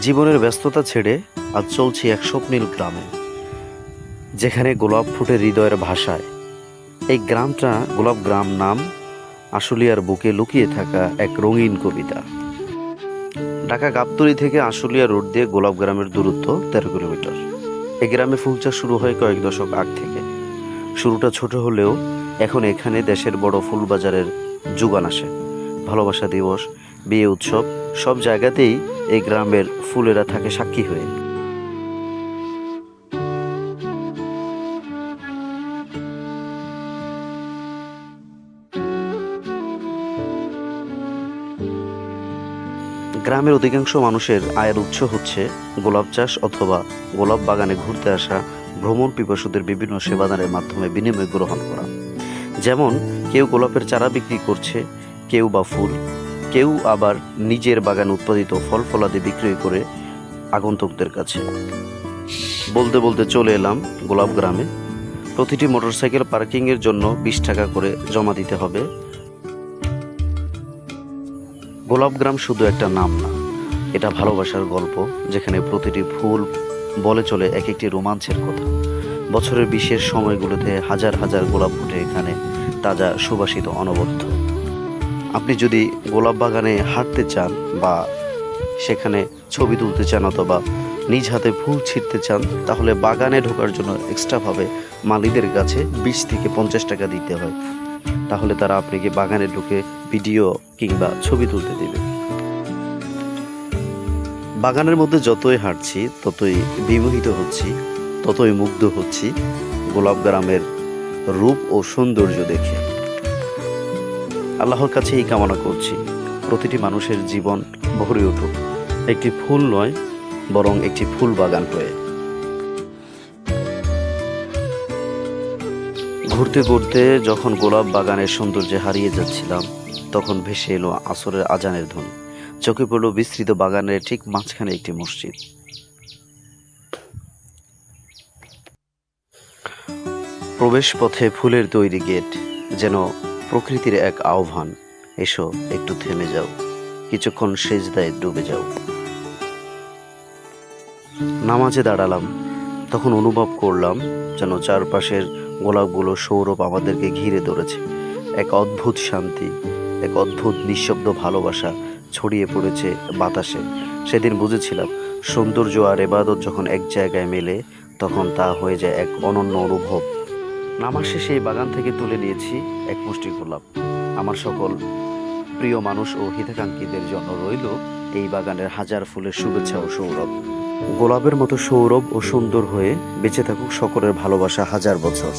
জীবনের ব্যস্ততা ছেড়ে আজ চলছি এক স্বপ্নীল গ্রামে, যেখানে গোলাপ ফুটে হৃদয়ের ভাষায়। এই গ্রামটা গোলাপ গ্রাম নাম আশুলিয়ার বুকে লুকিয়ে থাকা এক রঙিন কবিতা। ঢাকা গাবতলী থেকে আশুলিয়া রোড দিয়ে গোলাপ গ্রামের দূরত্ব 13 কিলোমিটার। এই গ্রামে ফুল চাষ শুরু হয় কয়েক দশক আগ থেকে। শুরুটা ছোট হলেও এখন এখানে দেশের বড় ফুল বাজারের যোগান আসে। ভালোবাসা দিবস, বিয়ে উৎসব, সব জায়গাতেই এই গ্রামের ফুলেরা থাকে সাক্ষী হয়ে। গ্রামের অধিকাংশ মানুষের আয়ের উৎস হচ্ছে গোলাপ চাষ অথবা গোলাপ বাগানে ঘুরতে আসা ভ্রমণ পিপাসুদের বিভিন্ন সেবাদানের মাধ্যমে বিনিময় গ্রহণ করা। যেমন কেউ গোলাপের চারা বিক্রি করছে, কেউ বা ফুল, কেউ আবার নিজের বাগানে উৎপাদিত ফল ফলাদি বিক্রয় করে আগন্তুকদের কাছে। বলতে বলতে চলে এলাম গোলাপ গ্রামে। প্রতিটি মোটরসাইকেল পার্কিংয়ের জন্য 20 টাকা করে জমা দিতে হবে। গোলাপ গ্রাম শুধু একটা নাম না, এটা ভালোবাসার গল্প, যেখানে প্রতিটি ফুল বলে চলে এক একটি রোমাঞ্চের কথা। বছরের বিশেষ সময়গুলোতে হাজার হাজার গোলাপ ফুটে এখানে, তাজা সুবাসিত অনবদ্য। আপনি যদি গোলাপ বাগানে হাঁটতে চান বা সেখানে ছবি তুলতে চান অথবা নিজ হাতে ফুল ছিঁড়তে চান, তাহলে বাগানে ঢোকার জন্য এক্সট্রাভাবে মালিদের কাছে 20 থেকে 50 টাকা দিতে হয়। তাহলে তারা আপনাকে বাগানে ঢুকে ভিডিও কিংবা ছবি তুলতে দেবে। বাগানের মধ্যে যতই হাঁটছি ততই বিমোহিত হচ্ছি, ততই মুগ্ধ হচ্ছি গোলাপ গ্রামের রূপ ও সৌন্দর্য দেখে। আল্লাহর কাছে এই কামনা করছি, প্রতিটি মানুষের জীবন ভরে উঠুক একটি ফুল নয়, বরং একটি ফুল বাগান হয়ে। ঘুরতে ঘুরতে যখন গোলাপ বাগানের সৌন্দর্যে হারিয়ে যাচ্ছিলাম, তখন ভেসে এলো আসরের আজানের ধ্বনি। চোখে পড়ল বিস্তৃত বাগানের ঠিক মাঝখানে একটি মসজিদ। প্রবেশ পথে ফুলের তৈরি গেট, যেন প্রকৃতির এক আহ্বান, এসো একটু থেমে যাও, কিছুক্ষণ সেজদায় ডুবে যাও। নামাজে দাঁড়ালাম, তখন অনুভব করলাম যেন চারপাশের গোলাপগুলো সৌরভ আমাদেরকে ঘিরে ধরেছে। এক অদ্ভুত শান্তি, এক অদ্ভুত নিঃশব্দ ভালোবাসা ছড়িয়ে পড়েছে বাতাসে। সেদিন বুঝেছিলাম, সৌন্দর্য আর ইবাদত যখন এক জায়গায় মেলে, তখন তা হয়ে যায় এক অনন্য অনুভব। নামাজ শেষে এই বাগান থেকে তুলে নিয়েছি এক মুষ্টি গোলাপ। আমার সকল প্রিয় মানুষ ও হিতাকাঙ্ক্ষীদের জন্য রইল এই বাগানের হাজার ফুলের শুভেচ্ছা ও সৌরভ। গোলাপের মতো সৌরভ ও সুন্দর হয়ে বেঁচে থাকুক সকলের ভালোবাসা হাজার বছর।